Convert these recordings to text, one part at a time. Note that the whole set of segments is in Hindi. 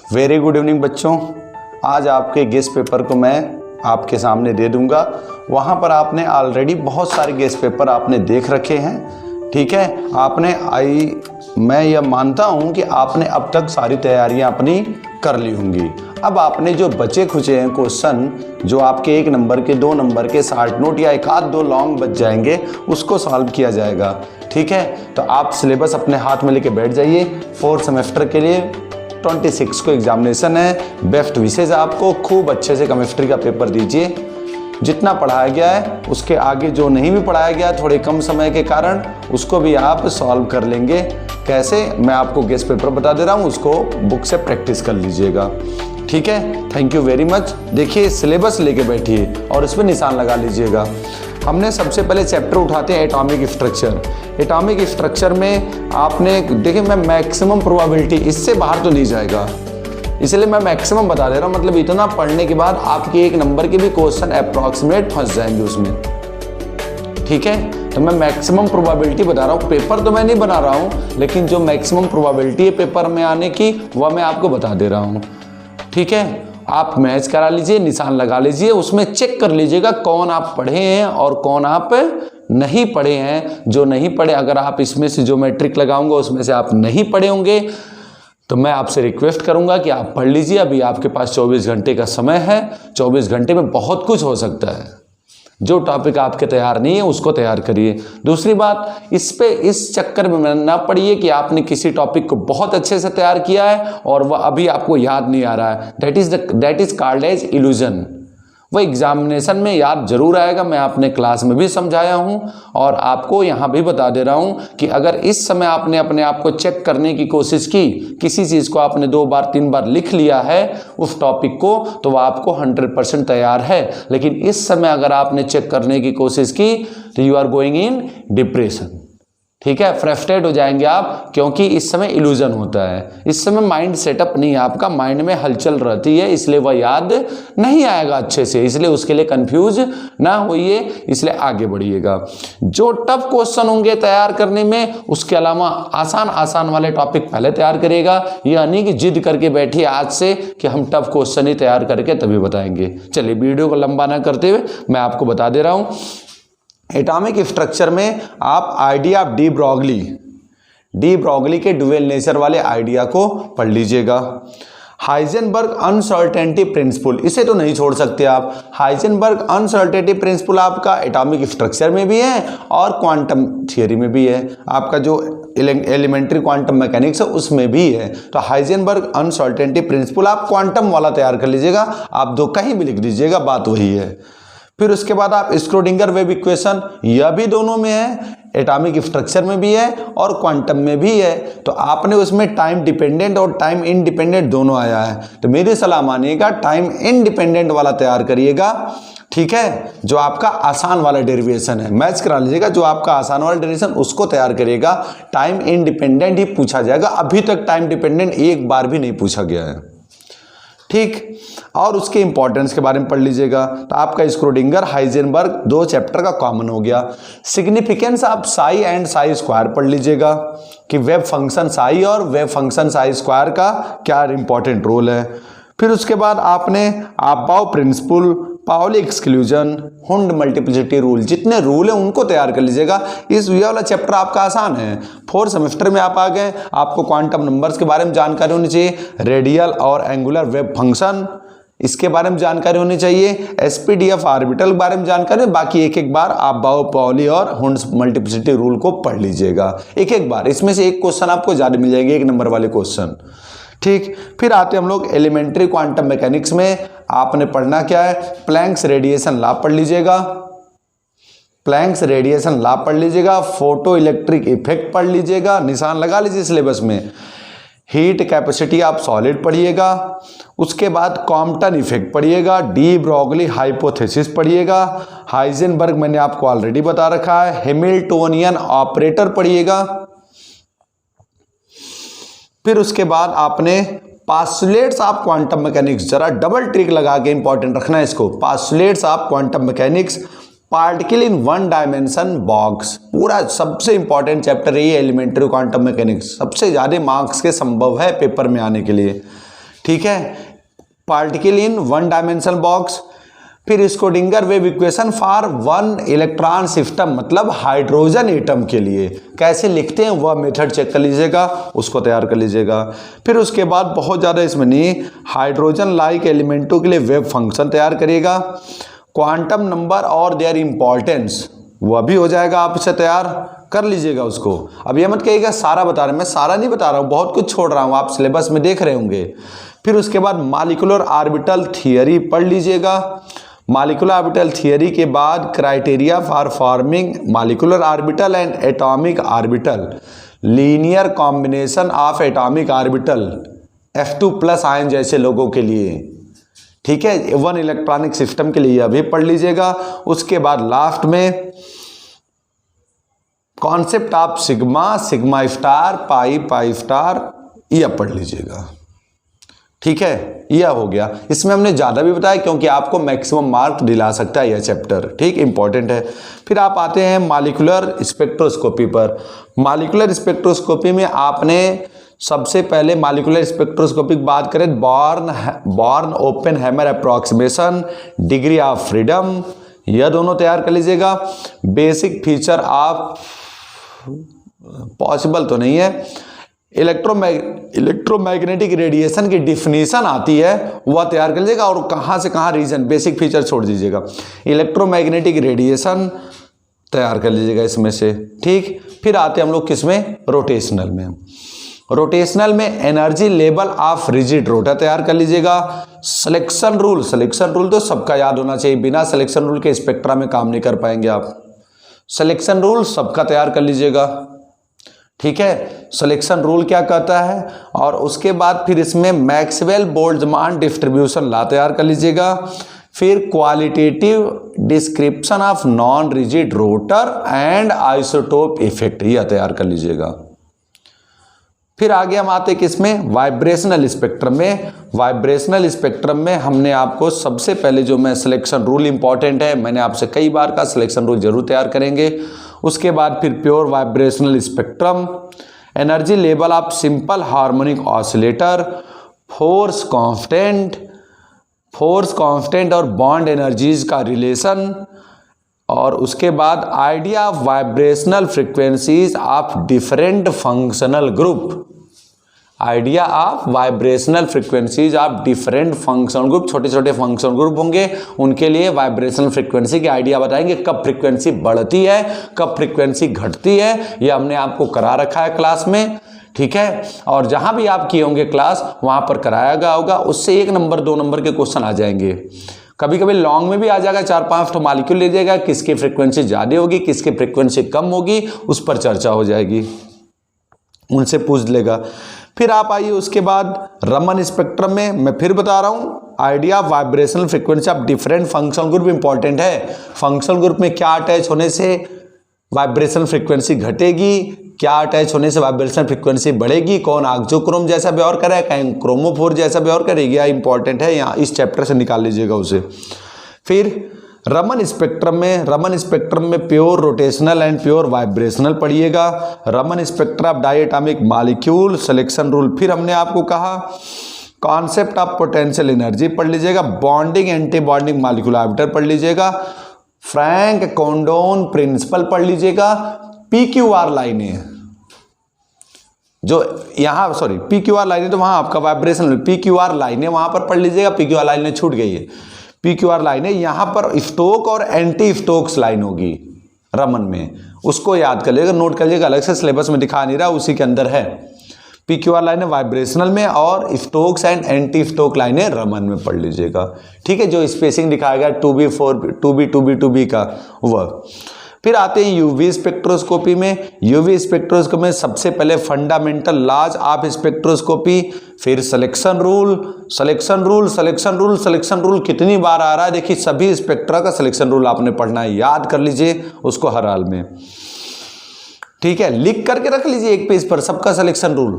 वेरी गुड इवनिंग बच्चों। आज आपके गेस्ट पेपर को मैं आपके सामने दे दूंगा। वहाँ पर आपने ऑलरेडी बहुत सारे गेस्ट पेपर आपने देख रखे हैं, ठीक है। मैं यह मानता हूँ कि आपने अब तक सारी तैयारियाँ अपनी कर ली होंगी। अब आपने जो बचे खुचे हैं क्वेश्चन, जो आपके 1 नंबर के 2 नंबर के शॉर्ट नोट या एक आध 2 लॉन्ग बच जाएंगे, उसको सॉल्व किया जाएगा, ठीक है। तो आप सिलेबस अपने हाथ में लेके बैठ जाइए। 4 सेमेस्टर के लिए 26 को एग्जामिनेशन है। बेस्ट विशेष आपको, खूब अच्छे से केमिस्ट्री का पेपर दीजिए। जितना पढ़ाया गया है उसके आगे जो नहीं भी पढ़ाया गया थोड़े कम समय के कारण, उसको भी आप सॉल्व कर लेंगे। कैसे, मैं आपको गेस्ट पेपर बता दे रहा हूँ, उसको बुक से प्रैक्टिस कर लीजिएगा, ठीक है। Thank you very much. देखिए सिलेबस लेके बैठिए और इस पर निशान लगा लीजिएगा। हमने सबसे पहले चैप्टर उठाते हैं एटॉमिक स्ट्रक्चर। एटॉमिक स्ट्रक्चर में आपने देखिए, मैं मैक्सिमम प्रोबेबिलिटी, इससे बाहर तो नहीं जाएगा, इसलिए मैं मैक्सिमम बता दे रहा हूँ। मतलब इतना पढ़ने के बाद आपके 1 नंबर के भी क्वेश्चन अप्रॉक्सीमेट फंस जाएंगे उसमें, ठीक है। तो मैं मैक्सिमम प्रोबेबिलिटी बता रहा हूँ। पेपर तो मैं नहीं बना रहा हूँ, लेकिन जो मैक्सिमम प्रोबेबिलिटी है पेपर में आने की, वह मैं आपको बता दे रहा हूँ, ठीक है। आप मैच करा लीजिए, निशान लगा लीजिए, उसमें चेक कर लीजिएगा कौन आप पढ़े हैं और कौन आप नहीं पढ़े हैं। जो नहीं पढ़े, अगर आप इसमें से जो मैं ट्रिक लगाऊंगा उसमें से आप नहीं पढ़े होंगे, तो मैं आपसे रिक्वेस्ट करूंगा कि आप पढ़ लीजिए। अभी आपके पास 24 घंटे का समय है। 24 घंटे में बहुत कुछ हो सकता है। जो टॉपिक आपके तैयार नहीं है उसको तैयार करिए। दूसरी बात, इस चक्कर में ना पड़िए कि आपने किसी टॉपिक को बहुत अच्छे से तैयार किया है और वह अभी आपको याद नहीं आ रहा है। That is called age illusion. वह एग्जामिनेशन में याद जरूर आएगा। मैं अपने क्लास में भी समझाया हूं और आपको यहाँ भी बता दे रहा हूं कि अगर इस समय आपने अपने आप को चेक करने की कोशिश की, किसी चीज़ को आपने 2 बार 3 बार लिख लिया है उस टॉपिक को, तो वह आपको 100% तैयार है। लेकिन इस समय अगर आपने चेक करने की कोशिश की तो you are going in depression, ठीक है। फ्रस्ट्रेट हो जाएंगे आप, क्योंकि इस समय इल्यूजन होता है। इस समय माइंड सेटअप नहीं है आपका, माइंड में हलचल रहती है, इसलिए वह याद नहीं आएगा अच्छे से। इसलिए उसके लिए कंफ्यूज ना होइए, इसलिए आगे बढ़िएगा। जो टफ क्वेश्चन होंगे तैयार करने में, उसके अलावा आसान वाले टॉपिक पहले तैयार करिएगा। यह नहीं कि जिद करके बैठिए आज से कि हम टफ क्वेश्चन ही तैयार करके तभी बताएंगे। चलिए वीडियो को लंबा ना करते हुए मैं आपको बता दे रहा हूँ। एटॉमिक स्ट्रक्चर में आप आइडिया ऑफ डी ब्रॉगली के ड्यूअल नेचर वाले आइडिया को पढ़ लीजिएगा। हाइजेनबर्ग अनसर्टेनिटी प्रिंसिपल, इसे तो नहीं छोड़ सकते आप। हाइजेनबर्ग अनसर्टेनिटी प्रिंसिपल आपका एटॉमिक स्ट्रक्चर में भी है और क्वांटम थियरी में भी है। आपका जो एलिमेंट्री क्वांटम मैकेनिक्स है उसमें भी है। तो हाइजेनबर्ग अनसर्टेनिटी प्रिंसिपल आप क्वांटम वाला तैयार कर लीजिएगा। आप 2 कहीं भी लिख दीजिएगा, बात वही है। फिर उसके बाद आप स्क्रोडिंगर वेव इक्वेशन, यह भी दोनों में है, एटॉमिक स्ट्रक्चर में भी है और क्वांटम में भी है। तो आपने उसमें टाइम डिपेंडेंट और टाइम इंडिपेंडेंट दोनों आया है। तो मेरी सलाह मानिएगा, टाइम इंडिपेंडेंट वाला तैयार करिएगा, ठीक है। जो आपका आसान वाला डेरिवेशन है, मैच करा लीजिएगा। जो आपका आसान वाला डेरिवेशन उसको तैयार करिएगा। टाइम इंडिपेंडेंट ही पूछा जाएगा। अभी तक टाइम डिपेंडेंट एक बार भी नहीं पूछा गया है, ठीक। और उसके इंपॉर्टेंस के बारे में पढ़ लीजिएगा। तो आपका स्क्रोडिंगर हाइजेनबर्ग 2 चैप्टर का कॉमन हो गया। सिग्निफिकेंस आप साई एंड साई स्क्वायर पढ़ लीजिएगा कि वेव फंक्शन साई और वेव फंक्शन साई स्क्वायर का क्या इंपॉर्टेंट रोल है। फिर उसके बाद आपने aufbau principle, Pauli exclusion, Hund multiplicity rule, जितने रूल हैं उनको तैयार कर लीजिएगा। इस वाला चैप्टर आपका आसान है। 4 सेमेस्टर में आप आ गए। आपको क्वांटम नंबर्स के बारे में जानकारी होनी चाहिए, रेडियल और एंगुलर वेव फंक्शन इसके बारे में जानकारी होनी चाहिए, एसपीडीएफ ऑर्बिटल के बारे में जानकारी। बाकी एक बार आप बाउ पाउली और हुंड मल्टीप्लिसिटी रूल को पढ़ लीजिएगा एक बार। इसमें से एक क्वेश्चन आपको ज्यादा मिल जाएंगे, 1 नंबर वाले क्वेश्चन, ठीक। फिर आते हम लोग एलिमेंट्री क्वांटम मैकेनिक्स में। आपने पढ़ना क्या है, प्लैंक्स रेडिएशन लॉ पढ़ लीजिएगा। प्लैंक्स रेडिएशन लॉ पढ़ लीजिएगा। फोटो इलेक्ट्रिक इफेक्ट पढ़ लीजिएगा, निशान लगा लीजिए सिलेबस में। हीट कैपेसिटी आप सॉलिड पढ़िएगा। उसके बाद कॉम्पटन इफेक्ट पढ़िएगा। डी ब्रॉगली हाइपोथेसिस पढ़िएगा। हाइजेनबर्ग मैंने आपको ऑलरेडी बता रखा है। हैमिल्टोनियन ऑपरेटर पढ़िएगा। फिर उसके बाद आपने पास्टुलेट्स ऑफ क्वांटम मैकेनिक्स, जरा डबल ट्रिक लगा के इंपॉर्टेंट रखना है इसको। Postulates of quantum mechanics, particle in 1 dimension box, पूरा सबसे इंपॉर्टेंट चैप्टर है ये एलिमेंट्री क्वांटम मैकेनिक्स। सबसे ज्यादा मार्क्स के संभव है पेपर में आने के लिए, ठीक है, particle in one dimensional box. फिर Schrodinger wave equation for one electron system, मतलब हाइड्रोजन एटम के लिए कैसे लिखते हैं वह मेथड चेक कर लीजिएगा, उसको तैयार कर लीजिएगा। फिर उसके बाद बहुत ज़्यादा इसमें नहीं, हाइड्रोजन लाइक एलिमेंटों के लिए वेव फंक्शन तैयार करिएगा। क्वांटम नंबर और देयर इंपॉर्टेंस वह भी हो जाएगा, आपसे तैयार कर लीजिएगा उसको। अब ये मत कहिएगा सारा बता रहे हैं, मैं सारा नहीं बता रहा हूँ, बहुत कुछ छोड़ रहा हूँ, आप सिलेबस में देख रहे होंगे। फिर उसके बाद मॉलिक्यूलर ऑर्बिटल थियरी पढ़ लीजिएगा। मॉलिक्यूलर ऑर्बिटल थियरी के बाद criteria for forming molecular orbital and atomic orbital, linear combination of atomic orbital F2+ ion जैसे लोगों के लिए, ठीक है, वन इलेक्ट्रॉनिक सिस्टम के लिए यह भी पढ़ लीजिएगा। उसके बाद लास्ट में concept of sigma, sigma star, pi, pi star, यह पढ़ लीजिएगा। ठीक है, यह हो गया। इसमें हमने ज़्यादा भी बताया क्योंकि आपको मैक्सिमम मार्क दिला सकता है यह चैप्टर, ठीक, इंपॉर्टेंट है। फिर आप आते हैं मॉलिक्यूलर स्पेक्ट्रोस्कोपी पर। मॉलिक्यूलर स्पेक्ट्रोस्कोपी में आपने सबसे पहले मॉलिक्यूलर स्पेक्ट्रोस्कोपी की बात करें, born Oppenheimer approximation, degree of freedom, यह दोनों तैयार कर लीजिएगा। बेसिक फीचर ऑफ, पॉसिबल तो नहीं है, इलेक्ट्रोमैग्नेटिक रेडिएशन की डिफिनीशन आती है वह तैयार कर लीजिएगा। और कहाँ से कहाँ रीजन, बेसिक फीचर छोड़ दीजिएगा, इलेक्ट्रोमैग्नेटिक रेडिएशन तैयार कर लीजिएगा इसमें से, ठीक। फिर आते हैं हम लोग किसमें, रोटेशनल में। रोटेशनल में energy level of rigid rotor तैयार कर लीजिएगा। सिलेक्शन रूल, सिलेक्शन रूल तो सबका याद होना चाहिए, बिना सिलेक्शन रूल के स्पेक्ट्रा में काम नहीं कर पाएंगे आप। सिलेक्शन रूल सबका तैयार कर लीजिएगा, ठीक है। सिलेक्शन रूल क्या कहता है, और उसके बाद फिर इसमें मैक्सवेल बोल्ट्जमान डिस्ट्रीब्यूशन लॉ तैयार कर लीजिएगा। फिर qualitative description of non rigid rotor and isotope effect, यह तैयार कर लीजिएगा। फिर आगे हम आते किसमें, वाइब्रेशनल स्पेक्ट्रम में। वाइब्रेशनल स्पेक्ट्रम में हमने आपको सबसे पहले जो मैं सिलेक्शन रूल इंपॉर्टेंट है, मैंने आपसे कई बार का सिलेक्शन रूल जरूर तैयार करेंगे। उसके बाद फिर pure vibrational spectrum, energy level of simple harmonic oscillator, force constant और बॉन्ड एनर्जीज का रिलेशन, और उसके बाद idea of vibrational frequencies of different functional group, idea of vibrational frequencies of different functional group, छोटे छोटे फंक्शनल ग्रुप होंगे, उनके लिए वाइब्रेशनल फ्रीक्वेंसी के आइडिया बताएंगे, कब फ्रीक्वेंसी बढ़ती है, कब फ्रीक्वेंसी घटती है, यह हमने आपको करा रखा है क्लास में, ठीक है। और जहां भी आप किए होंगे क्लास वहां पर कराया गया होगा, उससे 1 नंबर 2 नंबर के क्वेश्चन आ जाएंगे। कभी कभी लॉन्ग में भी आ जाएगा, 4-5 तो मॉलिक्यूल ले जाएगा, किसकी फ्रीक्वेंसी ज़्यादा होगी, किसकी फ्रीक्वेंसी कम होगी, उस पर चर्चा हो जाएगी, उनसे पूछ लेगा। फिर आप आइए उसके बाद रमन स्पेक्ट्रम में, मैं फिर बता रहा हूँ, idea of vibrational frequency of different functional group important है। फंक्शनल ग्रुप में क्या अटैच होने से वाइब्रेशनल फ्रीक्वेंसी घटेगी, क्या अटैच होने से वाइब्रेशनल फ्रीक्वेंसी बढ़ेगी, कौन ऑक्सोक्रोम जैसा व्यवहार करेगा, कहीं क्रोमोफोर जैसा व्यवहार करेगी, यह इंपॉर्टेंट है, यहाँ इस चैप्टर से निकाल लीजिएगा उसे। फिर रमन स्पेक्ट्रम में pure rotational and pure vibrational पढ़िएगा। Raman spectrum of diatomic molecule, selection rule, फिर हमने आपको कहा कॉन्सेप्ट ऑफ पोटेंशियल एनर्जी पढ़ लीजिएगा। Bonding anti bonding molecule orbiter पढ़ लीजिएगा। फ्रैंक कोंडोन प्रिंसिपल पढ़ लीजिएगा। PQR लाइनें, जो यहाँ PQR लाइनें तो वहाँ आपका वाइब्रेशन, PQR लाइनें वहाँ पर पढ़ लीजिएगा। PQR लाइनें छूट गई है, PQR लाइनें यहाँ पर स्टोक और एंटी स्टोक्स लाइन होगी रमन में, उसको याद कर लीजिएगा, नोट कर लीजिएगा, अलग से सिलेबस में दिखा नहीं रहा, उसी के अंदर है। PQR लाइनें वाइब्रेशनल में और स्टोक्स एंड एंटी स्टोक लाइनें रमन में पढ़ लीजिएगा, ठीक है। जो स्पेसिंग दिखाया गया 2B का वह। फिर आते हैं यूवी स्पेक्ट्रोस्कोपी में। यूवी स्पेक्ट्रोस्कोपी में सबसे पहले फंडामेंटल लॉज ऑफ स्पेक्ट्रोस्कोपी, फिर सिलेक्शन रूल कितनी बार आ रहा है, देखिए सभी स्पेक्ट्रा का सिलेक्शन रूल आपने पढ़ना है, याद कर लीजिए उसको हर हाल में, ठीक है। लिख करके रख लीजिए एक पेज पर सबका सिलेक्शन रूल,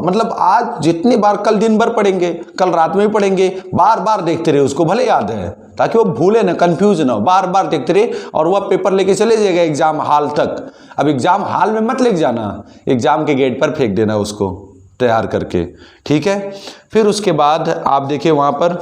मतलब आज जितनी बार, कल दिन भर पढ़ेंगे, कल रात में भी पढ़ेंगे, बार बार देखते रहे उसको, भले याद है, ताकि वो भूले ना, कंफ्यूज ना हो, बार बार देखते रहे, और वह पेपर लेके चले जाएगा एग्जाम हॉल तक। अब एग्जाम हॉल में मत लेके जाना, एग्जाम के गेट पर फेंक देना उसको, तैयार करके, ठीक है। फिर उसके बाद आप देखिए वहाँ पर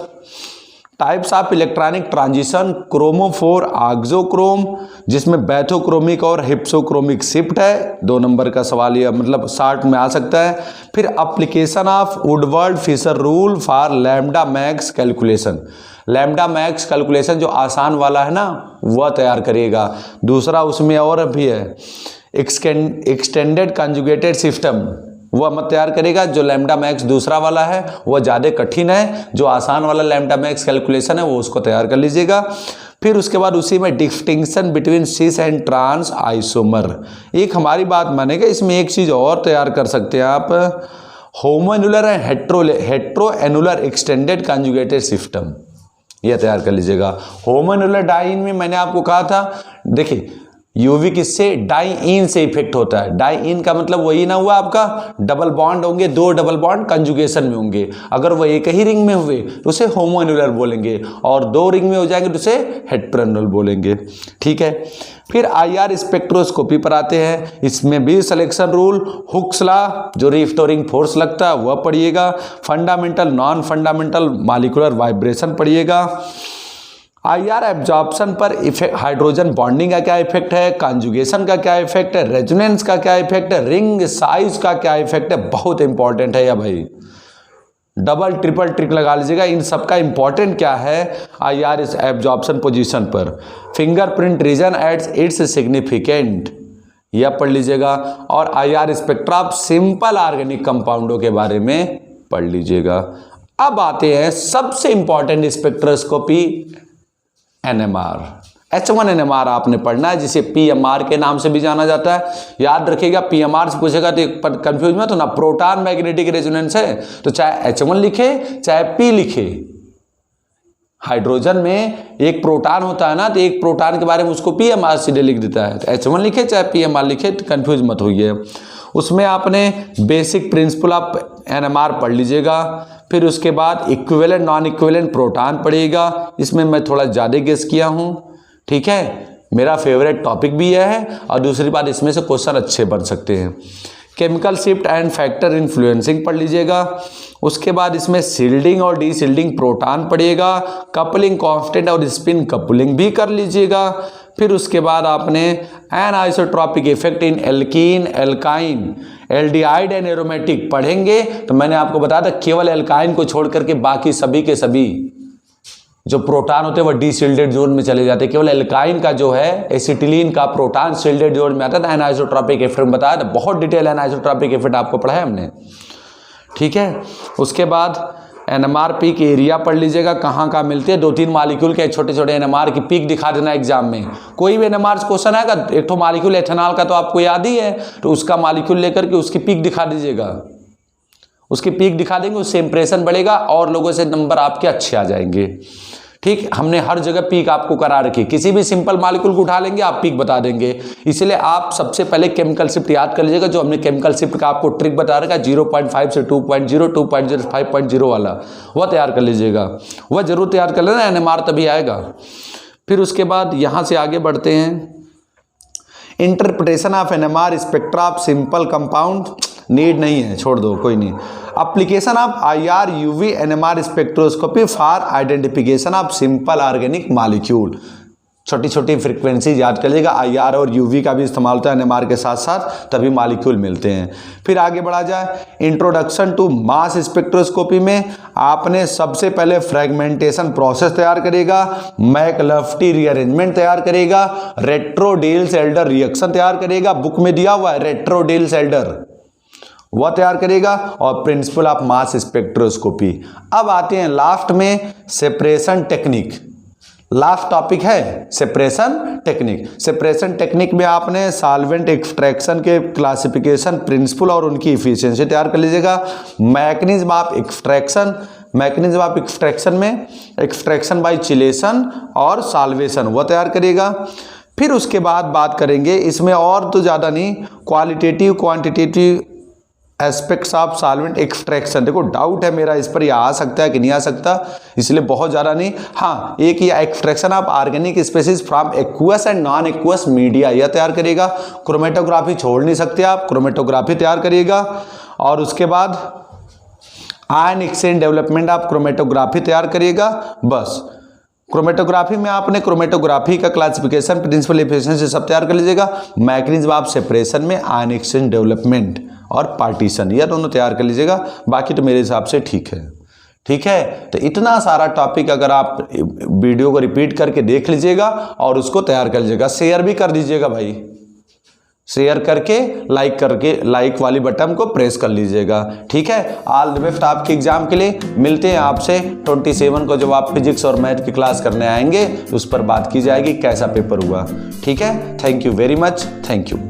types of electronic transition, chromophore, auxochrome, जिसमें बैथोक्रोमिक और हिप्सोक्रोमिक शिफ्ट है। 2 नंबर का सवाल ये मतलब शार्ट में आ सकता है। फिर application of Woodward Fisher rule for lambda max calculation, lambda max calculation जो आसान वाला है ना वह तैयार करिएगा। दूसरा उसमें और भी है एक्सटेंडेड कंजुगेटेड सिस्टम, वह मत तैयार करेगा। जो लैम्डा मैक्स दूसरा वाला है वह ज़्यादा कठिन है, जो आसान वाला लैम्डा मैक्स कैलकुलेशन है वो उसको तैयार कर लीजिएगा। फिर उसके बाद उसी में distinction between cis and trans isomer, एक हमारी बात मानेगा, इसमें एक चीज़ और तैयार कर सकते हैं आप, होमोन्युलर एंड हेट्रोएनुलर एक्सटेंडेड कंजुगेटेड सिस्टम, यह तैयार कर लीजिएगा। होमोन्युलर डाइन में मैंने आपको कहा था, देखिए यूवी किससे, डाइइन से इफेक्ट होता है। डाइइन का मतलब वही ना हुआ आपका डबल बॉन्ड होंगे, 2 डबल बॉन्ड कंजुगेशन में होंगे। अगर वो एक ही रिंग में हुए तो उसे होमोन्युलर बोलेंगे, और 2 रिंग में हो जाएंगे तो उसे हेट्रोएनुलर बोलेंगे, ठीक है। फिर आईआर स्पेक्ट्रोस्कोपी पर आते हैं, इसमें भी सिलेक्शन रूल, हुक्स लॉ जो रिस्टोरिंग फोर्स लगता है वह पढ़िएगा। Fundamental non fundamental molecular vibration पढ़िएगा। आईआर एब्जॉर्प्शन पर इफेक्ट, हाइड्रोजन बॉन्डिंग का क्या इफेक्ट है, कॉन्जुगेशन का क्या इफेक्ट है, रेजोनेंस का क्या इफेक्ट है, रिंग साइज का क्या इफेक्ट है, बहुत इंपॉर्टेंट है या भाई, डबल ट्रिपल ट्रिक लगा लीजिएगा। इन सब का इंपॉर्टेंट क्या है आईआर इस एब्जॉर्प्शन पोजीशन पर, फिंगरप्रिंट रीजन एट्स इट्स सिग्निफिकेंट, यह पढ़ लीजिएगा। और IR spectra of simple organic कंपाउंडों के बारे में पढ़ लीजिएगा। अब आते हैं सबसे important spectroscopy, NMR. H1 NMR आपने पढ़ना है, जिसे PMR के नाम से भी जाना जाता है। याद रखिएगा, PMR से पूछेगा तो कंफ्यूज मत होना, प्रोटॉन मैग्नेटिक रेजोनेंस है, तो चाहे H1 लिखे चाहे P लिखे। हाइड्रोजन में एक प्रोटॉन होता है ना, तो एक प्रोटॉन के बारे में उसको PMR सीधे लिख देता है, तो H1 लिखे चाहे PMR लिखे, तो कंफ्यूज मत होइए। उसमें आपने बेसिक प्रिंसिपल ऑफ NMR पढ़ लीजिएगा। फिर उसके बाद इक्विवेलेंट नॉन इक्विवेलेंट प्रोटॉन पढ़िएगा, इसमें मैं थोड़ा ज़्यादा गेस किया हूँ, ठीक है, मेरा फेवरेट टॉपिक भी यह है, और दूसरी बात इसमें से क्वेश्चन अच्छे बन सकते हैं। Chemical shift and factor influencing पढ़ लीजिएगा। उसके बाद इसमें सील्डिंग और डीसील्डिंग प्रोटॉन पढ़िएगा, कपलिंग कांस्टेंट और स्पिन कपलिंग भी कर लीजिएगा। फिर उसके बाद आपने anisotropic effect in alkene, alkyne, aldehyde and aromatic पढ़ेंगे। तो मैंने आपको बताया था केवल एल्काइन को छोड़ करके बाकी सभी के सभी जो प्रोटॉन होते हैं वह डीशिल्डेड जोन में चले जाते हैं। केवल एल्काइन का जो है एसिटिलीन का प्रोटॉन शिल्डेड जोन में आता था। एनआइसोट्रॉपिक इफेक्ट बताया था, बहुत डिटेल एनआइसोट्रॉपिक इफेक्ट आपको पढ़ाया हमने, ठीक है। उसके बाद एनएमआर पीक एरिया पढ़ लीजिएगा, कहाँ कहाँ मिलती है। 2-3 मॉलिक्यूल के छोटे छोटे एनएमआर की पीक दिखा देना एग्जाम में। कोई भी एनएमआर क्वेश्चन आएगा, एक तो मॉलिक्यूल एथेनॉल का तो आपको याद ही है, तो उसका मॉलिक्यूल लेकर के उसकी पीक दिखा दीजिएगा। उसकी पीक दिखा देंगे, उससे इंप्रेशन बढ़ेगा और लोगों से नंबर आपके अच्छे आ जाएंगे, ठीक। हमने हर जगह पीक आपको करा रखी, किसी भी सिंपल मॉलिक्यूल को उठा लेंगे आप पीक बता देंगे। इसलिए आप सबसे पहले केमिकल शिफ्ट याद कर लीजिएगा, जो हमने केमिकल शिफ्ट का आपको ट्रिक बता रखा है 0.5 से 2.0, 2.0 5.0 वाला, वह तैयार कर लीजिएगा, वह जरूर तैयार कर लेना, एनएमआर तभी आएगा। फिर उसके बाद यहाँ से आगे बढ़ते हैं, interpretation of NMR spectra of simple compound, need नहीं है, छोड़ दो, कोई नहीं। Application of IR UV NMR spectroscopy for identification of simple organic molecule, छोटी छोटी फ्रीक्वेंसी याद कर लीजिएगा। आईआर और यूवी का भी इस्तेमाल होता है एनएमआर के साथ साथ, तभी मॉलिक्यूल मिलते हैं। फिर आगे बढ़ा जाए, इंट्रोडक्शन टू मास स्पेक्ट्रोस्कोपी में आपने सबसे पहले फ्रेगमेंटेशन प्रोसेस तैयार करेगा, मैकलफ्टी रीअरेंजमेंट तैयार करेगा, रेट्रो-डेल-सेल्डर रिएक्शन तैयार करेगा, बुक में दिया हुआ है रेट्रो-डेल-सेल्डर, वह तैयार करेगा, और प्रिंसिपल ऑफ मास स्पेक्ट्रोस्कोपी। अब आते हैं लास्ट में सेपरेशन टेक्निक, लास्ट टॉपिक है सेपरेशन टेक्निक। सेपरेशन टेक्निक में आपने सॉल्वेंट एक्सट्रैक्शन के क्लासिफिकेशन प्रिंसिपल और उनकी इफिशिएंसी तैयार कर लीजिएगा। Mechanism of extraction, mechanism of extraction में एक्सट्रैक्शन बाय चिलेशन और सॉल्वेशन, वह तैयार करेगा। फिर उसके बाद बात करेंगे, इसमें और तो ज़्यादा नहीं, qualitative quantitative aspects of solvent extraction. देखो डाउट है मेरा इस पर, यह आ सकता है कि नहीं आ सकता, इसलिए बहुत ज़्यादा नहीं। हाँ, एक ये extraction of organic species from aqueous and non aqueous media, यह तैयार करिएगा। क्रोमेटोग्राफी छोड़ नहीं सकते आप, क्रोमेटोग्राफी तैयार करिएगा। और उसके बाद ion exchange development of chromatography तैयार करिएगा। बस क्रोमेटोग्राफी में आपने क्रोमेटोग्राफी का क्लासिफिकेशन, प्रिंसिपल एफिशिएंसी सब तैयार कर लीजिएगा। मैकेनिज्म ऑफ सेपरेशन में आयन एक्सचेंज डेवलपमेंट और पार्टीशन, यह दोनों तैयार कर लीजिएगा। बाकी तो मेरे हिसाब से ठीक है। ठीक है, तो इतना सारा टॉपिक अगर आप वीडियो को रिपीट करके देख लीजिएगा और उसको तैयार कर लीजिएगा। शेयर भी कर दीजिएगा भाई, शेयर करके लाइक वाली बटन को प्रेस कर लीजिएगा। ठीक है, ऑल द बेस्ट आपके एग्जाम के लिए। मिलते हैं आपसे 27 को, जब आप फिजिक्स और मैथ की क्लास करने आएंगे उस पर बात की जाएगी कैसा पेपर हुआ। ठीक है, thank you very much, thank you.